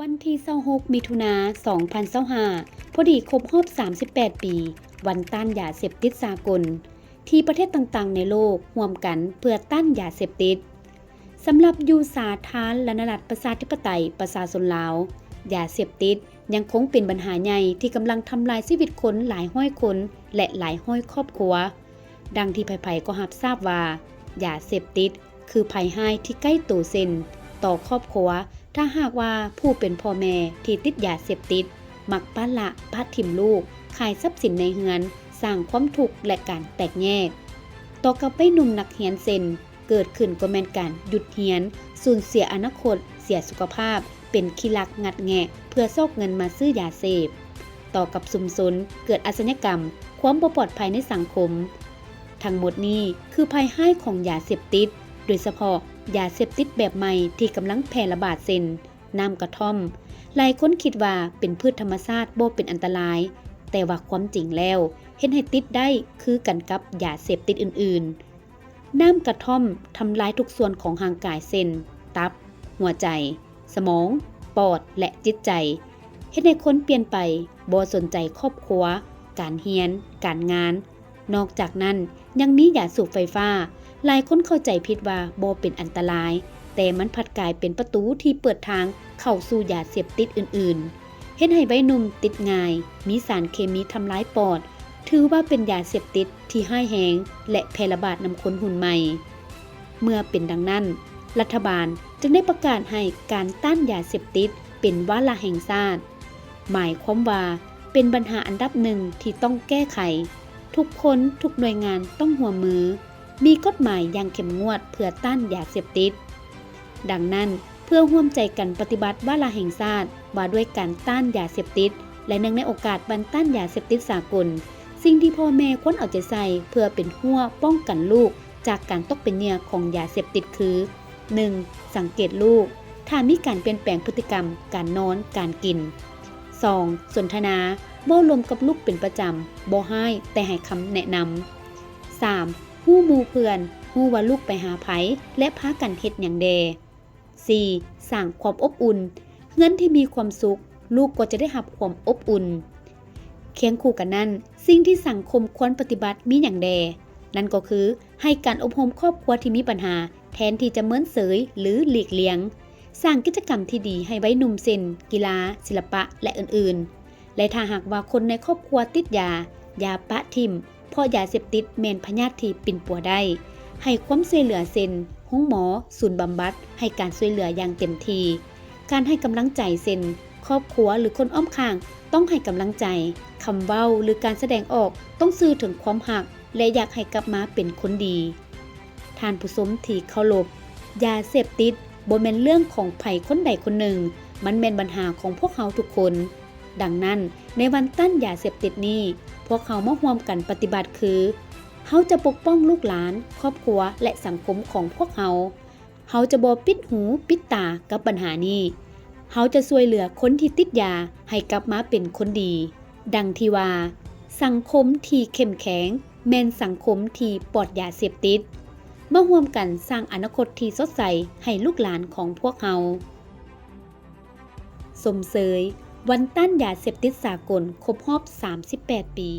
วันที่26มิถุนายน2025พอดีครบรอบ38 ปีวันต้านยาเสพติดสากลที่ประเทศต่างๆในโลกร่วมกันเพื่อต้านยาเสพติดสำหรับอยู่สาธารณรัฐประชาธิปไตยประชาชนลาวยาเสพติดยังคงเป็นปัญหาใหญ่ที่กำลังทำลายชีวิตคนหลายร้อยคนและหลายร้อยครอบครัวดังที่ไผๆก็รับทราบว่ายาเสพติดคือภัยร้ายที่ใกล้ตัวเส้นต่อครอบครัวถ้าหากว่าผู้เป็นพ่อแม่ที่ติดยาเสพติดมักป้าละป้าถิ่มลูกขายทรัพย์สินในเฮือนสร้างความทุกข์และการแตกแยกต่อกับวัยหนุ่มนักเรียนเซนเกิดขึ้นก็แม่นการหยุดเรียนสูญเสียอนาคตเสียสุขภาพเป็นขี้ลักงัดแงะเพื่อซอกเงินมาซื้อยาเสพต่อกับชุมชนเกิดอาชญากรรมความบ่ปลอดภัยในสังคมทั้งหมดนี้คือภัยร้ายของยาเสพติดโดยเฉพาะยาเสพติดแบบใหม่ที่กำลังแพร่ระบาดเช่นน้ำกระท่อมหลายคนคิดว่าเป็นพืชธรรมชาติบ่เป็นอันตรายแต่ว่าความจริงแล้วเฮ็ดให้ติดได้คือกันกับยาเสพติดอื่นๆน้ำกระท่อมทำลายทุกส่วนของร่างกายเช่นตับหัวใจสมองปอดและจิตใจเฮ็ดให้คนเปลี่ยนไปบ่สนใจครอบครัวการเรียนการงานนอกจากนั้นยังมียาสูบไฟฟ้าหลายคนเข้าใจผิดว่าบ่เป็นอันตรายแต่มันผัดกลายเป็นประตูที่เปิดทางเข้าสู่ยาเสพติดอื่นๆเฮ็ดให้วัยหนุ่มติดง่ายมีสารเคมีทำร้ายปอดถือว่าเป็นยาเสพติดที่ร้ายแรงและแพร่ระบาดนำคนหุ่นใหม่เมื่อเป็นดังนั้นรัฐบาลจึงได้ประกาศให้การต้านยาเสพติดเป็นวาระแห่งชาติหมายความว่าเป็นปัญหาอันดับหนึ่งที่ต้องแก้ไขทุกคนทุกหน่วยงานต้องร่วมมือมีกฎหมายอย่างเข้มงวดเพื่อต้านยาเสพติดดังนั้นเพื่อร่วมใจกันปฏิบัติวาระแห่งชาติว่าด้วยการต้านยาเสพติดและเนื่องในโอกาสวันต้านยาเสพติดสากลสิ่งที่พ่อแม่ควรเอาใจใส่เพื่อเป็นหัวป้องกันลูกจากการตกเป็นเหยื่อของยาเสพติดคือ 1. สังเกตลูกถ้ามีการเปลี่ยนแปลงพฤติกรรมการนอนการกิน 2. สนทนาบ่รวมกับลูกเป็นประจำบ่ให้แต่ให้คำแนะนำ 3. ฮู้หมู่เพื่อนฮู้ว่าลูกไปหาไผและพากันเฮ็ดหยังแด 4. สร้างความอบอุ่นเงินที่มีความสุขลูกก็จะได้รับความอบอุ่นเคียงคู่กันนั้นสิ่งที่สังคมควรปฏิบัติมีอย่างแดนั่นก็คือให้การอบรมครอบครัวที่มีปัญหาแทนที่จะเมินเสยหรือหลีกเลี่ยงสร้างกิจกรรมที่ดีให้ไว้หนุ่มเส้นกีฬาศิลปะและอื่นๆและถ้าหากว่าคนในครอบครัวติดยาอย่าปะทิ่มเพราะยาเสพติดแม่นพยาธิที่ปิ่นปัวได้ให้ความช่วยเหลือเส้นห้องหมอศูนย์บำบัดให้การช่วยเหลืออย่างเต็มที่การให้กำลังใจเส้นครอบครัวหรือคนอ้อมข้างต้องให้กำลังใจคำเว้าหรือการแสดงออกต้องสื่อถึงความหักและอยากให้กลับมาเป็นคนดีท่านผู้ชมที่เคารพยาเสพติดบ่แม่นเรื่องของไผคนใดคนหนึ่งมันแม่นปัญหาของพวกเขาทุกคนดังนั้นในวันต้านยาเสพติดนี้พวกเขามาร่วมกันปฏิบัติคือเฮาจะปกป้องลูกหลานครอบครัวและสังคมของพวกเฮาจะบ่ปิดหูปิดตากับปัญหานี้เฮาจะช่วยเหลือคนที่ติดยาให้กลับมาเป็นคนดีดังที่ว่าสังคมที่เข้มแข็งแม่นสังคมที่ปลอดยาเสพติดมาร่วมกันสร้างอนาคตที่สดใสให้ลูกหลานของพวกเฮาสมเสยวันต้านยาเสพติดสากลครบรอบ38 ปี